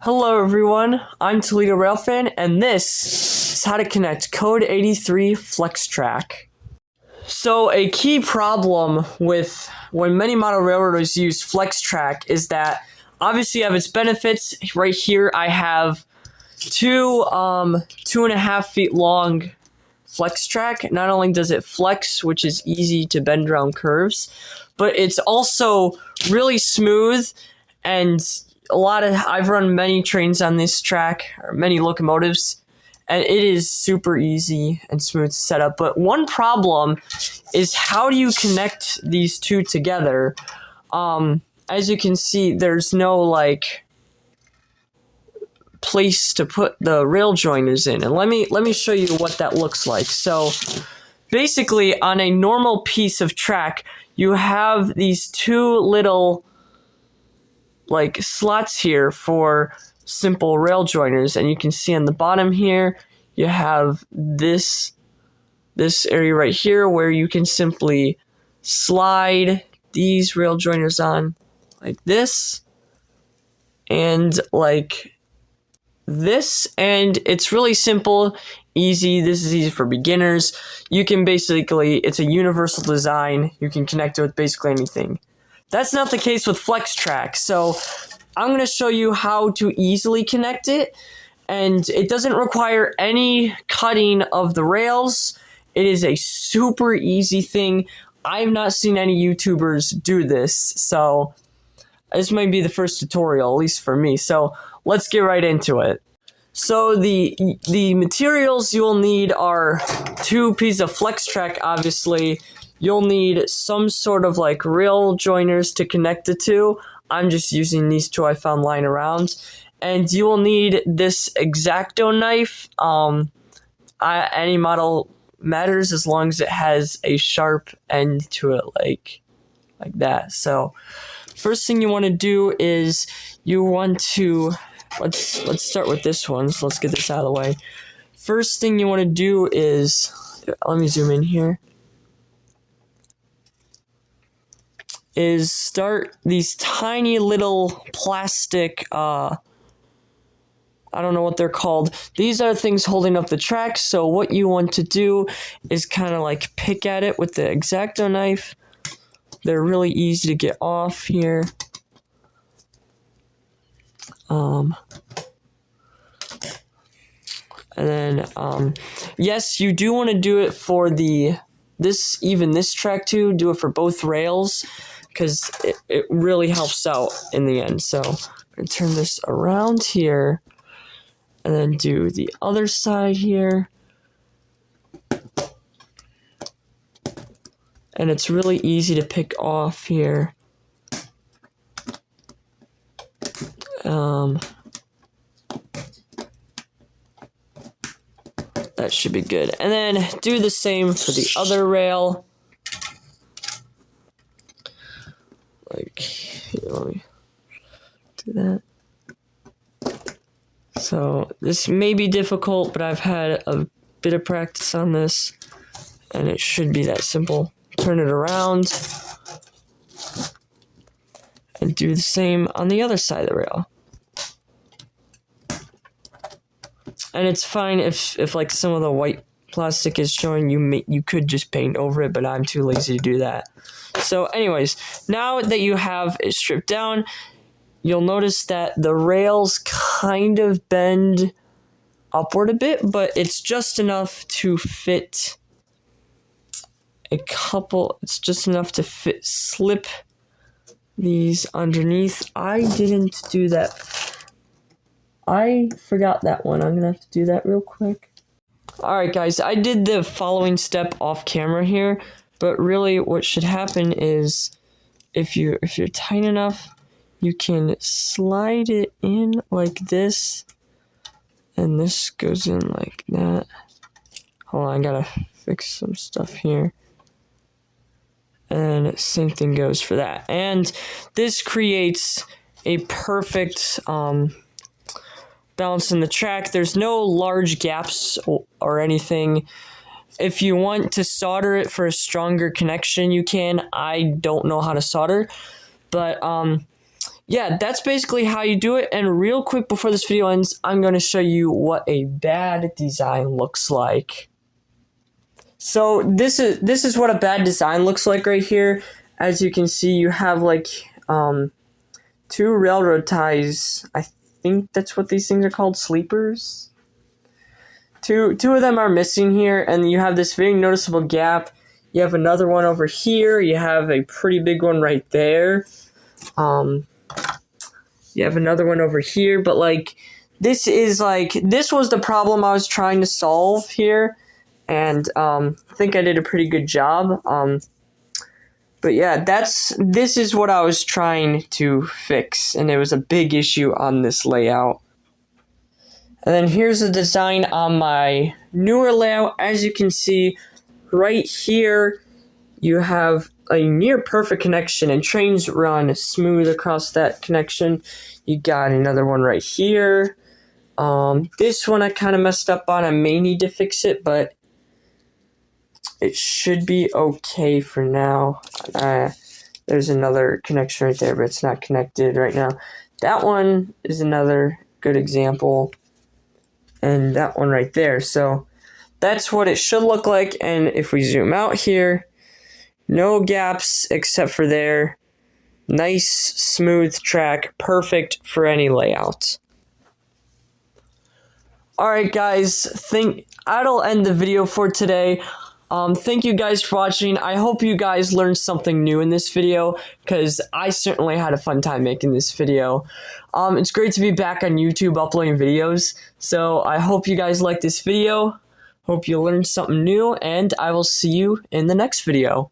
Hello everyone, I'm Toledo Railfan, and this is how to connect Code 83 FlexTrack. So a key problem with when many model railroaders use FlexTrack is that obviously you have its benefits. Right here I have two 2.5 feet long FlexTrack. Not only does it flex, which is easy to bend around curves, but it's also really smooth. And I've run many trains on this track, or many locomotives, and it is super easy and smooth to set up. But one problem is, how do you connect these two together? As you can see, there's no place to put the rail joiners in, and let me show you what that looks like. So basically, on a normal piece of track, you have these two little slots here for simple rail joiners, and you can see on the bottom here you have this area right here where you can simply slide these rail joiners on like this and like this, and it's really simple, easy. This is easy for beginners. You can it's a universal design. You can connect it with basically anything. That's not the case with FlexTrack, so I'm going to show you how to easily connect it, and it doesn't require any cutting of the rails. It is a super easy thing. I've not seen any YouTubers do this, so this might be the first tutorial, at least for me, so let's get right into it. So the materials you'll need are two pieces of FlexTrack, obviously. You'll need some sort of rail joiners to connect the two. I'm just using these two I found lying around. And you will need this X-Acto knife. Any model matters as long as it has a sharp end to it like that. So first thing you want to do is you want to, let's start with this one. So let's get this out of the way. First thing you want to do is, let me zoom in here, is start these tiny little plastic, I don't know what they're called. These are things holding up the track. So what you want to do is kind of pick at it with the X-Acto knife. They're really easy to get off here. And then, yes, you do want to do it for this track too. Do it for both rails, because it really helps out in the end. So I'm going to turn this around here and then do the other side here. And it's really easy to pick off here. That should be good. And then do the same for the other rail. Here, let me do that. So this may be difficult, but I've had a bit of practice on this, and it should be that simple. Turn it around and do the same on the other side of the rail. And it's fine if some of the white plastic is showing, you could just paint over it, but I'm too lazy to do that. So anyways, now that you have it stripped down, you'll notice that the rails kind of bend upward a bit, but it's just enough to fit it's just enough to slip these underneath. I didn't do that. I forgot that one. I'm gonna have to do that real quick. Alright guys, I did the following step off camera here, but really what should happen is if you're tight enough, you can slide it in like this, and this goes in like that. Hold on, I gotta fix some stuff here. And same thing goes for that. And this creates a perfect balance in the track. There's no large gaps or anything. If you want to solder it for a stronger connection, you can. I don't know how to solder, but yeah, that's basically how you do it. And real quick before this video ends, I'm going to show you what a bad design looks like. So this is what a bad design looks like right here. As you can see, you have like 2 railroad ties. I think that's what these things are called, sleepers. Two of them are missing here, and you have this very noticeable gap. You have another one over here. You have a pretty big one right there. You have another one over here, but like this was the problem I was trying to solve here, and I think I did a pretty good job. But yeah, this is what I was trying to fix, and it was a big issue on this layout. And then here's the design on my newer layout. As you can see, right here, you have a near perfect connection, and trains run smooth across that connection. You got another one right here. This one I kind of messed up on. I may need to fix it, but it should be okay for now. There's another connection right there, but it's not connected right now. That one is another good example. And that one right there. So that's what it should look like. And if we zoom out here, no gaps except for there. Nice, smooth track. Perfect for any layout. Alright guys, that'll end the video for today. Thank you guys for watching. I hope you guys learned something new in this video, because I certainly had a fun time making this video. It's great to be back on YouTube uploading videos, so I hope you guys like this video. Hope you learned something new, and I will see you in the next video.